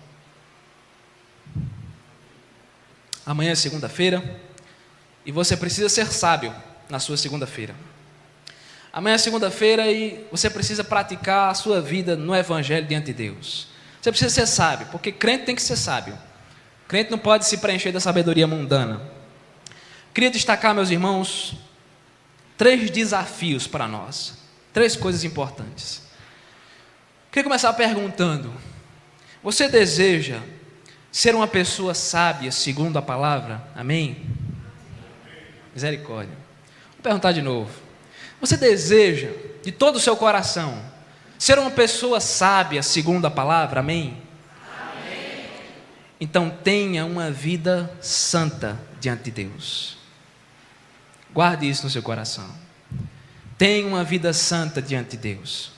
Amanhã é segunda-feira e você precisa ser sábio na sua segunda-feira. Amanhã é segunda-feira e você precisa praticar a sua vida no Evangelho diante de Deus. Você precisa ser sábio, porque crente tem que ser sábio. Crente não pode se preencher da sabedoria mundana. Queria destacar, meus irmãos, 3 desafios para nós, 3 coisas importantes. Queria começar perguntando: você deseja ser uma pessoa sábia segundo a palavra? Amém? Misericórdia. Vou perguntar de novo. Você deseja de todo o seu coração ser uma pessoa sábia segundo a palavra? Amém? Amém. Então tenha uma vida santa diante de Deus. Guarde isso no seu coração. Tenha uma vida santa diante de Deus.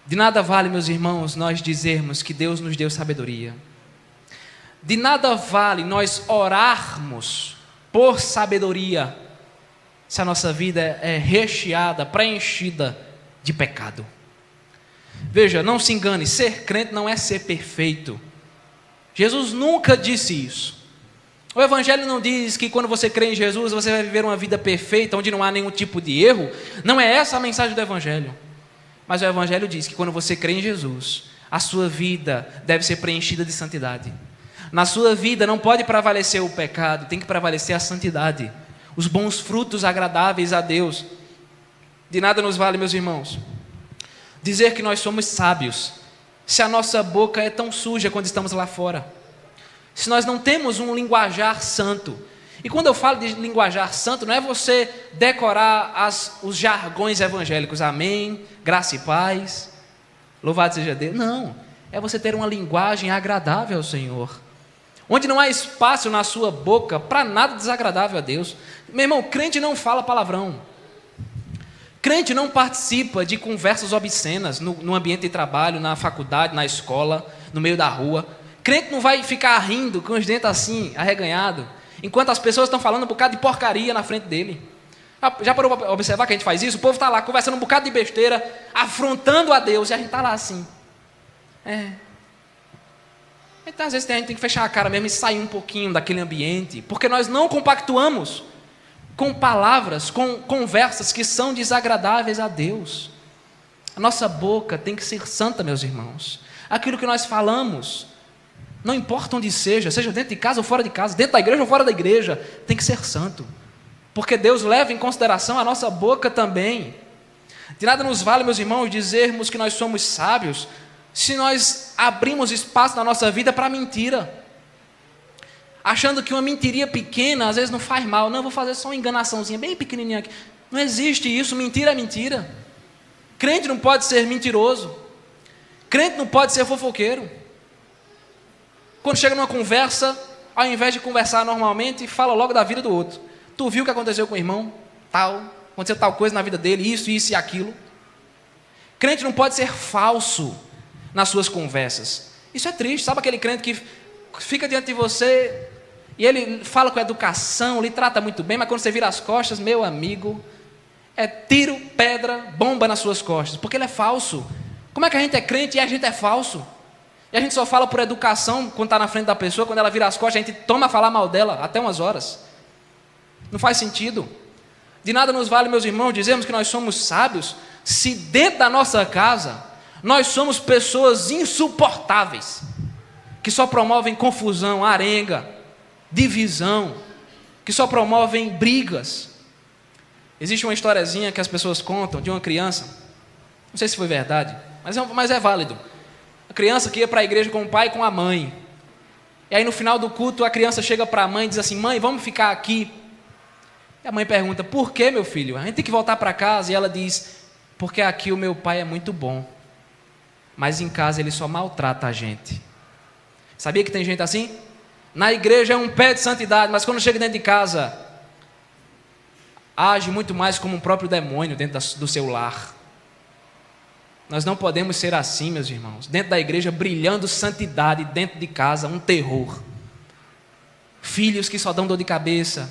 De nada vale, meus irmãos, nós dizermos que Deus nos deu sabedoria. De nada vale nós orarmos por sabedoria se a nossa vida é recheada, preenchida de pecado. Veja, não se engane, ser crente não é ser perfeito. Jesus nunca disse isso. O Evangelho não diz que quando você crê em Jesus, você vai viver uma vida perfeita, onde não há nenhum tipo de erro. Não é essa a mensagem do Evangelho. Mas o Evangelho diz que quando você crê em Jesus, a sua vida deve ser preenchida de santidade. Na sua vida não pode prevalecer o pecado, tem que prevalecer a santidade, os bons frutos agradáveis a Deus. De nada nos vale, meus irmãos, dizer que nós somos sábios, se a nossa boca é tão suja quando estamos lá fora, se nós não temos um linguajar santo. E quando eu falo de linguajar santo, não é você decorar os jargões evangélicos, amém, graça e paz, louvado seja Deus. Não, é você ter uma linguagem agradável ao Senhor, onde não há espaço na sua boca para nada desagradável a Deus. Meu irmão, crente não fala palavrão. Crente não participa de conversas obscenas no ambiente de trabalho, na faculdade, na escola, no meio da rua. Crente não vai ficar rindo com os dentes assim, arreganhado, enquanto as pessoas estão falando um bocado de porcaria na frente dele. Já parou para observar que a gente faz isso? O povo está lá conversando um bocado de besteira, afrontando a Deus, e a gente está lá assim. Então, às vezes a gente tem que fechar a cara mesmo e sair um pouquinho daquele ambiente, porque nós não compactuamos com palavras, com conversas que são desagradáveis a Deus. A nossa boca tem que ser santa, meus irmãos. Aquilo que nós falamos, não importa onde seja dentro de casa ou fora de casa, dentro da igreja ou fora da igreja, tem que ser santo, porque Deus leva em consideração a nossa boca também. De nada nos vale, meus irmãos, dizermos que nós somos sábios, se nós abrimos espaço na nossa vida para mentira, achando que uma mentirinha pequena às vezes não faz mal. Não, vou fazer só uma enganaçãozinha bem pequenininha aqui. Não existe isso, mentira é mentira. Crente não pode ser mentiroso. Crente não pode ser fofoqueiro. Quando chega numa conversa, ao invés de conversar normalmente, fala logo da vida do outro. Tu viu o que aconteceu com o irmão? Aconteceu tal coisa na vida dele, isso e aquilo. Crente não pode ser falso nas suas conversas. Isso é triste. Sabe aquele crente que fica diante de você e ele fala com educação, lhe trata muito bem, mas quando você vira as costas, meu amigo, é tiro, pedra, bomba nas suas costas, porque ele é falso. Como é que a gente é crente e a gente é falso? E a gente só fala por educação quando está na frente da pessoa, quando ela vira as costas, a gente toma a falar mal dela até umas horas. Não faz sentido. De nada nos vale, meus irmãos, dizermos que nós somos sábios, se dentro da nossa casa nós somos pessoas insuportáveis, que só promovem confusão, arenga, divisão, que só promovem brigas. Existe uma historiazinha que as pessoas contam de uma criança, não sei se foi verdade, mas é válido. A criança que ia para a igreja com o pai e com a mãe. E aí no final do culto a criança chega para a mãe e diz assim: mãe, vamos ficar aqui. E a mãe pergunta: por que, meu filho? A gente tem que voltar para casa. E ela diz: porque aqui o meu pai é muito bom, mas em casa ele só maltrata a gente. Sabia que tem gente assim? Na igreja é um pé de santidade, mas quando chega dentro de casa, age muito mais como um próprio demônio dentro do seu lar. Nós não podemos ser assim, meus irmãos. Dentro da igreja, brilhando santidade, dentro de casa, um terror. Filhos que só dão dor de cabeça,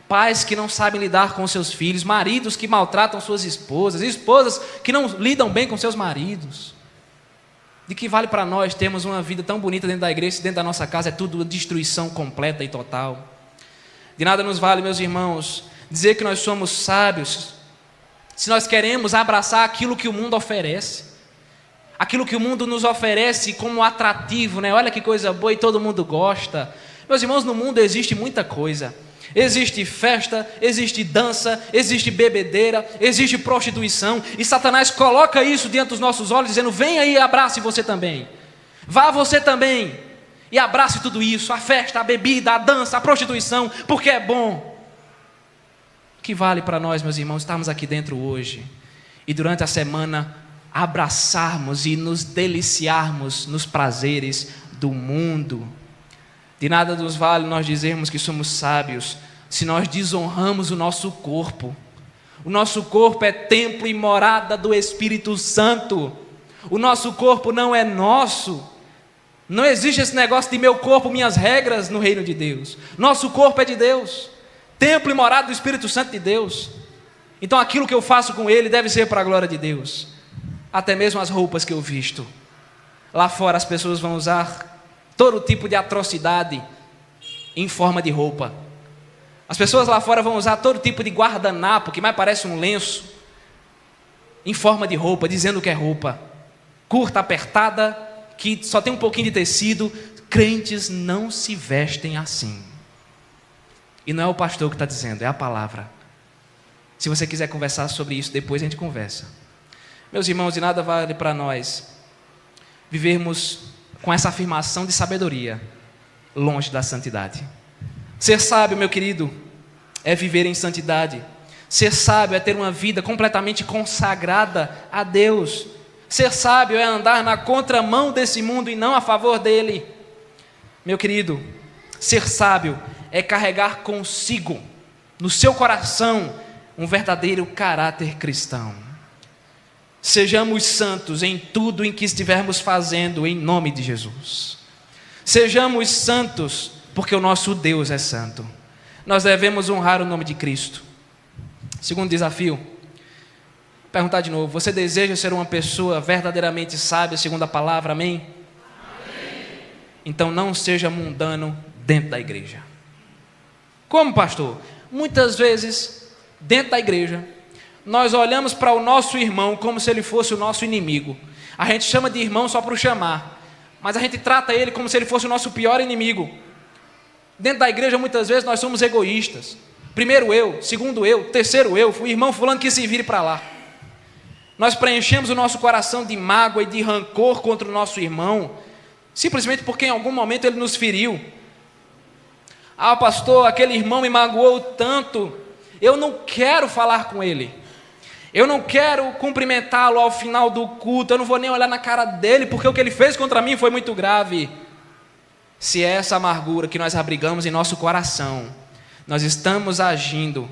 pais que não sabem lidar com seus filhos, maridos que maltratam suas esposas, esposas que não lidam bem com seus maridos. De que vale para nós termos uma vida tão bonita dentro da igreja, se dentro da nossa casa é tudo destruição completa e total? De nada nos vale, meus irmãos, dizer que nós somos sábios, se nós queremos abraçar aquilo que o mundo oferece, aquilo que o mundo nos oferece como atrativo, né? Olha que coisa boa e todo mundo gosta. Meus irmãos, no mundo existe muita coisa. Existe festa, existe dança, existe bebedeira, existe prostituição, e Satanás coloca isso diante dos nossos olhos, dizendo: vem aí e abrace você também, vá você também e abrace tudo isso, a festa, a bebida, a dança, a prostituição, porque é bom. O que vale para nós, meus irmãos, estarmos aqui dentro hoje e durante a semana abraçarmos e nos deliciarmos nos prazeres do mundo. De nada nos vale nós dizermos que somos sábios se nós desonramos o nosso corpo. O nosso corpo é templo e morada do Espírito Santo. O nosso corpo não é nosso. Não existe esse negócio de meu corpo, minhas regras no reino de Deus. Nosso corpo é de Deus, templo e morada do Espírito Santo de Deus. Então aquilo que eu faço com ele deve ser para a glória de Deus. Até mesmo as roupas que eu visto. Lá fora as pessoas vão usar todo tipo de atrocidade em forma de roupa. As pessoas lá fora vão usar todo tipo de guardanapo, que mais parece um lenço, em forma de roupa, dizendo que é roupa. Curta, apertada, que só tem um pouquinho de tecido. Crentes não se vestem assim. E não é o pastor que está dizendo, é a palavra. Se você quiser conversar sobre isso, depois a gente conversa. Meus irmãos, de nada vale para nós vivermos com essa afirmação de sabedoria, longe da santidade. Ser sábio, meu querido, é viver em santidade. Ser sábio é ter uma vida completamente consagrada a Deus. Ser sábio é andar na contramão desse mundo e não a favor dele. Meu querido, ser sábio é carregar consigo, no seu coração, um verdadeiro caráter cristão. Sejamos santos em tudo em que estivermos fazendo, em nome de Jesus. Sejamos santos, porque o nosso Deus é santo. Nós devemos honrar o nome de Cristo. Segundo desafio, vou perguntar de novo: você deseja ser uma pessoa verdadeiramente sábia segundo a palavra? Amém? Amém. Então não seja mundano dentro da igreja. Como, pastor? Muitas vezes, dentro da igreja, nós olhamos para o nosso irmão como se ele fosse o nosso inimigo. A gente chama de irmão só para o chamar, mas a gente trata ele como se ele fosse o nosso pior inimigo. Dentro da igreja, muitas vezes, nós somos egoístas. Primeiro eu, segundo eu, terceiro eu, o irmão fulano que se vire para lá. Nós preenchemos o nosso coração de mágoa e de rancor contra o nosso irmão, simplesmente porque em algum momento ele nos feriu. Ah, pastor, aquele irmão me magoou tanto, eu não quero falar com ele. Eu não quero cumprimentá-lo ao final do culto, eu não vou nem olhar na cara dele, porque o que ele fez contra mim foi muito grave. Se é essa amargura que nós abrigamos em nosso coração, nós estamos agindo,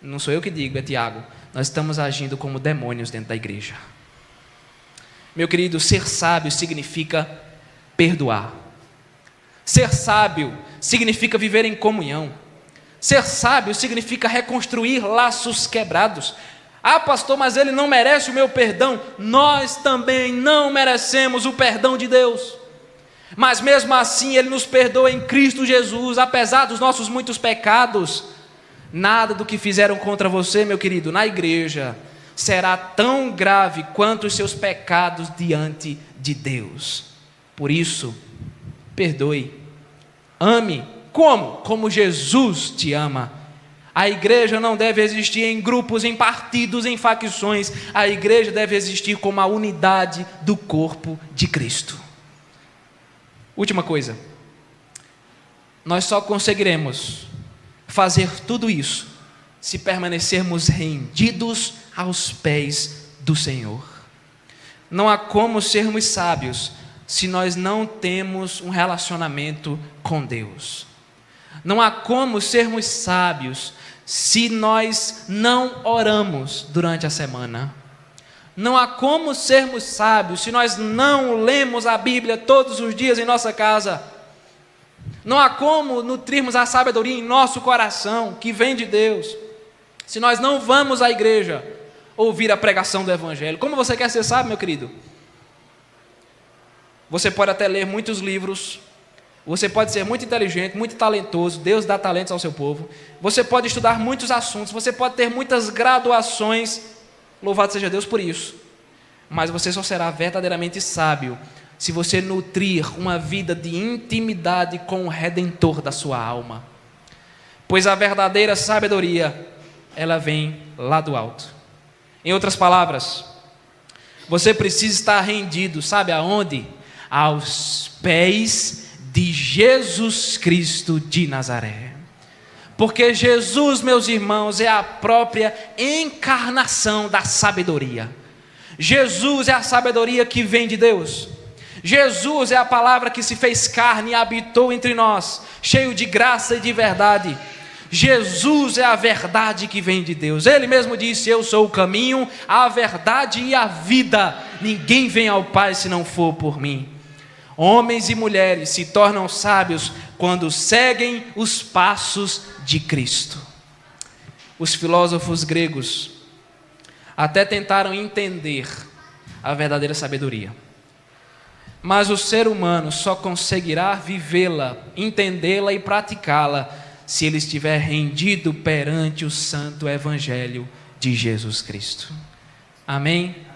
não sou eu que digo, é Tiago, nós estamos agindo como demônios dentro da igreja. Meu querido, ser sábio significa perdoar. Ser sábio significa viver em comunhão. Ser sábio significa reconstruir laços quebrados. Ah, pastor, mas ele não merece o meu perdão. Nós também não merecemos o perdão de Deus. Mas mesmo assim Ele nos perdoa em Cristo Jesus, apesar dos nossos muitos pecados. Nada do que fizeram contra você, meu querido, na igreja, será tão grave quanto os seus pecados diante de Deus. Por isso, perdoe, ame. Como? Como Jesus te ama. A igreja não deve existir em grupos, em partidos, em facções. A igreja deve existir como a unidade do corpo de Cristo. Última coisa. Nós só conseguiremos fazer tudo isso se permanecermos rendidos aos pés do Senhor. Não há como sermos sábios se nós não temos um relacionamento com Deus. Não há como sermos sábios se nós não oramos durante a semana. Não há como sermos sábios se nós não lemos a Bíblia todos os dias em nossa casa. Não há como nutrirmos a sabedoria em nosso coração, que vem de Deus, se nós não vamos à igreja ouvir a pregação do Evangelho. Como você quer ser sábio, meu querido? Você pode até ler muitos livros, você pode ser muito inteligente, muito talentoso, Deus dá talentos ao seu povo, você pode estudar muitos assuntos, você pode ter muitas graduações, louvado seja Deus por isso, mas você só será verdadeiramente sábio se você nutrir uma vida de intimidade com o Redentor da sua alma, pois a verdadeira sabedoria, ela vem lá do alto. Em outras palavras, você precisa estar rendido, sabe aonde? Aos pés de Jesus Cristo de Nazaré. Porque Jesus, meus irmãos, é a própria encarnação da sabedoria. Jesus é a sabedoria que vem de Deus. Jesus é a palavra que se fez carne e habitou entre nós, cheio de graça e de verdade. Jesus é a verdade que vem de Deus. Ele mesmo disse: eu sou o caminho, a verdade e a vida. Ninguém vem ao Pai se não for por mim. Homens e mulheres se tornam sábios quando seguem os passos de Cristo. Os filósofos gregos até tentaram entender a verdadeira sabedoria, mas o ser humano só conseguirá vivê-la, entendê-la e praticá-la se ele estiver rendido perante o santo Evangelho de Jesus Cristo. Amém?